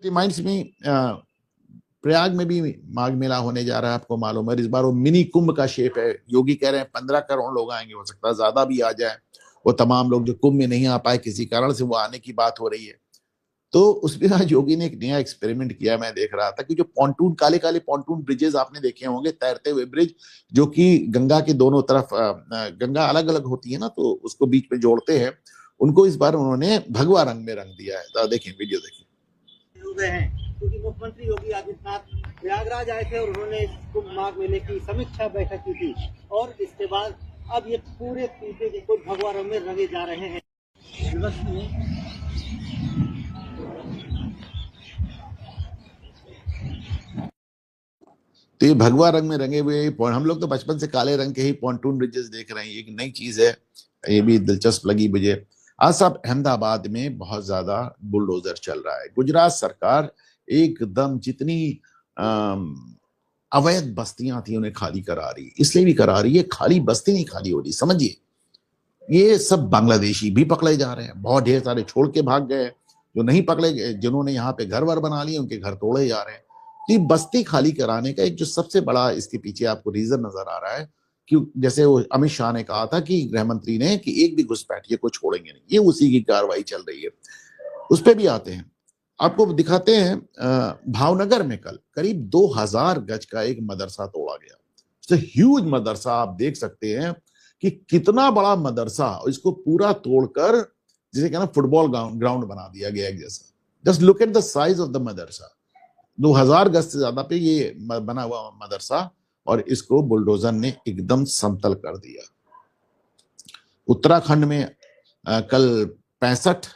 Reminds me Prayag में भी माघ मेला होने जा रहा है, आपको मालूम है। इस बार वो मिनी कुंभ का शेप है। योगी कह रहे हैं 15 करोड़ लोग आएंगे, हो सकता है ज्यादा भी आ जाए। वो तमाम लोग जो कुंभ में नहीं आ पाए किसी कारण से, वो आने की बात हो रही है। तो उसमें आज योगी ने एक नया एक्सपेरिमेंट किया। मैं देख रहा था कि जो पॉन्टून, काले काले पॉन्टून ब्रिजेस आपने देखे होंगे, तैरते हुए ब्रिज, जो कि गंगा के दोनों तरफ, गंगा अलग अलग होती है ना, तो उसको बीच में जोड़ते हैं, उनको इस बार उन्होंने भगवा रंग में रंग दिया है। तो देखें, वीडियो देखिए। हो गए हैं क्योंकि मुख्यमंत्री योगी आदित्यनाथ प्रयागराज आए थे और उन्होंने कुंभ माघ मेले की समीक्षा बैठक की थी, और इसके बाद अब ये पूरे पीपे को भगवा रंग में रंगे जा रहे हैं। तो ये भगवा रंग में रंगे हुए, हम लोग तो बचपन से काले रंग के ही पॉन्टून ब्रिजेस देख रहे हैं। ये एक नई चीज है, ये भी दिलचस्प लगी मुझे। आज साहब, अहमदाबाद में बहुत ज्यादा बुलडोजर चल रहा है। गुजरात सरकार एकदम जितनी अवैध बस्तियां थी उन्हें खाली करा रही, इसलिए भी करा रही है, खाली बस्ती नहीं खाली हो रही, समझिए। ये सब बांग्लादेशी भी पकड़े जा रहे हैं, बहुत ढेर सारे छोड़ के भाग गए। जो नहीं पकड़े गए, जिन्होंने यहाँ पे घर वर बना लिए, उनके घर तोड़े जा रहे हैं। तो ये बस्ती खाली कराने का एक जो सबसे बड़ा इसके पीछे आपको रीजन नजर आ रहा है कि जैसे वो अमित शाह ने कहा था कि गृह मंत्री ने कि एक भी घुसपैठिए को छोड़ेंगे नहीं, ये उसी की कार्रवाई चल रही है। उस पर भी आते हैं, आपको दिखाते हैं। भावनगर में कल करीब 2000 गज का एक मदरसा तोड़ा गया। ह्यूज मदरसा, आप देख सकते हैं कि कितना बड़ा मदरसा, इसको पूरा तोड़कर जिसे कहना फुटबॉल ग्राउंड बना दिया गया एक जैसा। Just look at the size of the madrasa. 2000 गज से ज्यादा पे ये बना हुआ मदरसा, और इसको बुलडोजर ने एकदम समतल कर दिया। उत्तराखंड में कल 65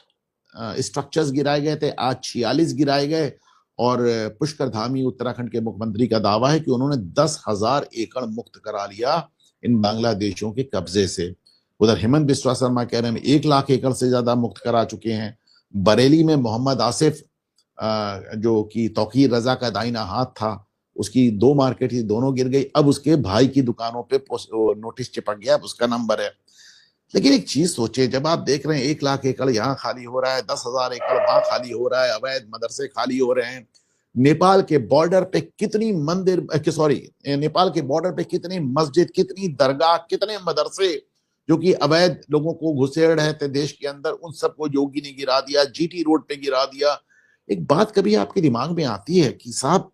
स्ट्रक्चर्स गिराए गए थे, आज 46 गिराए गए। और पुष्कर धामी, उत्तराखंड के मुख्यमंत्री, का दावा है कि उन्होंने 10,000 एकड़ मुक्त करा लिया इन बांग्लादेशियों के कब्जे से। उधर हेमंत बिस्वा शर्मा कह रहे हैं 1 लाख एकड़ से ज्यादा मुक्त करा चुके हैं। बरेली में मोहम्मद आसिफ, जो कि तौकीर रजा का दाहिना हाथ था, उसकी 2 मार्केट थी, दोनों गिर गई। अब उसके भाई की दुकानों पे नोटिस चिपक गया, उसका नंबर है। लेकिन एक चीज सोचे, जब आप देख रहे हैं 1 लाख एकड़ यहाँ खाली हो रहा है, 10,000 एकड़ वहां खाली हो रहा है, अवैध मदरसे खाली हो रहे हैं, नेपाल के बॉर्डर पे कितनी मंदिर, नेपाल के बॉर्डर पे कितनी मस्जिद, कितनी दरगाह, कितने मदरसे जो कि अवैध लोगों को घुसेड़ रहे थे देश के अंदर, उन सबको योगी ने गिरा दिया, जीटी रोड पे गिरा दिया। एक बात कभी आपके दिमाग में आती है कि साहब,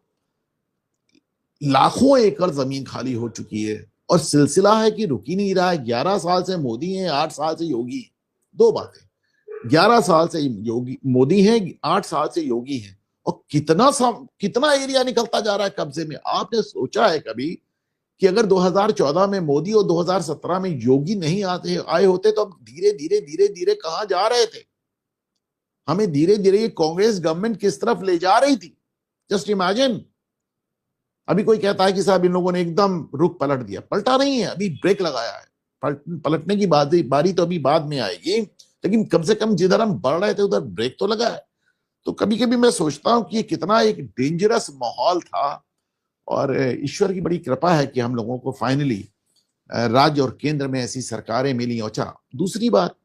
लाखों एकड़ जमीन खाली हो चुकी है और सिलसिला है कि रुक ही नहीं रहा है। 11 साल से मोदी है, 8 साल से योगी। 2 बातें, 11 साल से योगी मोदी है, 8 साल से योगी है, और कितना एरिया निकलता जा रहा है कब्जे में। आपने सोचा है कभी कि अगर 2014 में मोदी और 2017 में योगी नहीं आए होते तो अब धीरे धीरे धीरे धीरे कहां जा रहे थे? हमें धीरे धीरे कांग्रेस गवर्नमेंट किस तरफ ले जा रही थी, जस्ट इमेजिन। अभी कोई कहता है कि साहब इन लोगों ने एकदम रुख पलट दिया, पलटा नहीं है, अभी ब्रेक लगाया है। पलटने की बारी तो अभी बाद में आएगी, लेकिन कम से कम जिधर हम बढ़ रहे थे उधर ब्रेक तो लगा है। तो कभी कभी मैं सोचता हूं कि ये कितना एक डेंजरस माहौल था, और ईश्वर की बड़ी कृपा है कि हम लोगों को फाइनली राज्य और केंद्र में ऐसी सरकारें मिली। अच्छा, दूसरी बात,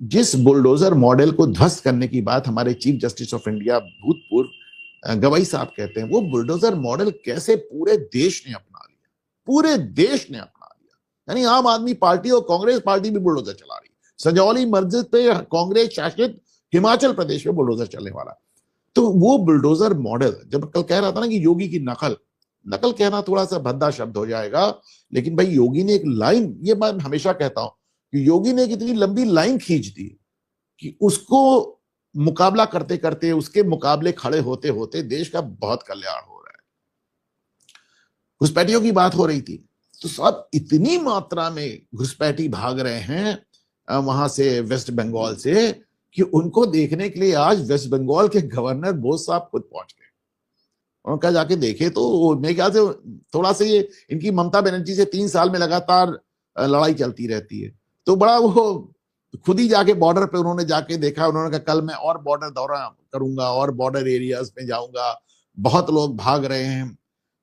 जिस बुलडोजर मॉडल को ध्वस्त करने की बात हमारे चीफ जस्टिस ऑफ इंडिया भूतपूर्व गवाई साहब कहते हैं, वो बुलडोजर मॉडल कैसे पूरे देश ने अपना लिया, पूरे देश ने अपना लिया। यानी आम आदमी पार्टी और कांग्रेस पार्टी भी बुलडोजर चला रही है। सजौली मस्जिद पे कांग्रेस शासित हिमाचल प्रदेश में बुलडोजर चलने वाला। तो वो बुलडोजर मॉडल, जब कल कह रहा था ना कि योगी की नकल कहना थोड़ा सा भद्दा शब्द हो जाएगा, लेकिन भाई योगी ने एक लाइन, ये मैं हमेशा कहता हूं कि योगी ने एक इतनी लंबी लाइन खींच दी कि उसको मुकाबला करते करते, उसके मुकाबले खड़े होते होते देश का बहुत कल्याण हो रहा है। घुसपैठियों की बात हो रही थी, तो सब इतनी मात्रा में घुसपैठी भाग रहे हैं वहां से, वेस्ट बंगाल से, कि उनको देखने के लिए आज वेस्ट बंगाल के गवर्नर बोस साहब खुद पहुंच गए। उनका जाके देखे तो मेरे ख्याल से थोड़ा सा ये इनकी ममता बनर्जी से 3 साल में लगातार लड़ाई चलती रहती है, तो बड़ा वो खुद ही जाके बॉर्डर पे उन्होंने जाके देखा। उन्होंने कहा कल मैं और बॉर्डर दौरा करूंगा और बॉर्डर एरियाज में जाऊंगा, बहुत लोग भाग रहे हैं।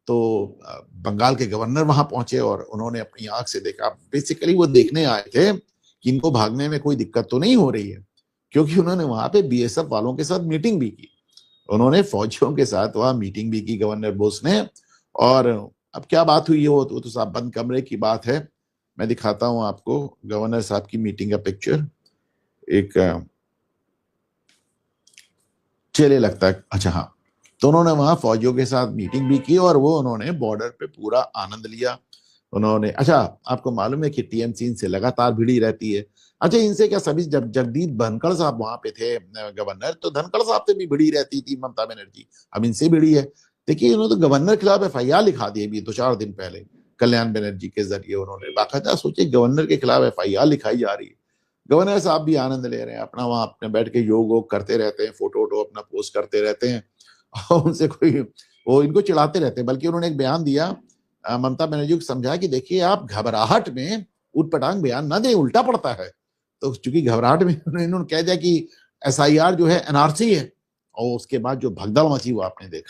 तो बंगाल के गवर्नर वहां पहुंचे और उन्होंने अपनी आंख से देखा। बेसिकली वो देखने आए थे कि इनको भागने में कोई दिक्कत तो नहीं हो रही है, क्योंकि उन्होंने वहां पे बीएसएफ वालों के साथ मीटिंग भी की। उन्होंने फौजियों के साथ वहां मीटिंग भी की गवर्नर बोस ने। और अब क्या बात हुई है वो तो साहब बंद कमरे की बात है। मैं दिखाता हूं आपको गवर्नर साहब की मीटिंग का पिक्चर। एक चले लगता है, अच्छा हाँ, तो उन्होंने वहां फौजियों के साथ मीटिंग भी की और वो उन्होंने बॉर्डर पे पूरा आनंद लिया। उन्होंने, अच्छा आपको मालूम है कि टीएमसी इनसे लगातार भिड़ी रहती है। अच्छा इनसे क्या, सभी जब जगदीप धनखड़ साहब वहां पे थे गवर्नर, तो धनखड़ साहब से भी भिड़ी रहती थी ममता बनर्जी, अब इनसे भिड़ी है। देखिए उन्होंने तो गवर्नर के खिलाफ एफआईआर लिखा दी अभी 2-4 दिन पहले, कल्याण बनर्जी के जरिए उन्होंने बाकायदा, सोचिए गवर्नर के खिलाफ एफआईआर लिखाई जा रही है। गवर्नर साहब भी आनंद ले रहे हैं अपना, वहां अपने बैठ के योग वोग करते रहते हैं, फोटो वोटो अपना पोस्ट करते रहते हैं और उनसे कोई, वो इनको चिढ़ाते रहते हैं। बल्कि उन्होंने एक बयान दिया, ममता बनर्जी को समझाया कि देखिए आप घबराहट में उटपटांग बयान ना दें, उल्टा पड़ता है। तो चूंकि घबराहट में इन्होंने कह दिया कि एसआईआर जो है एनआरसी है, और उसके बाद जो भगदड़ मची वो आपने देखा।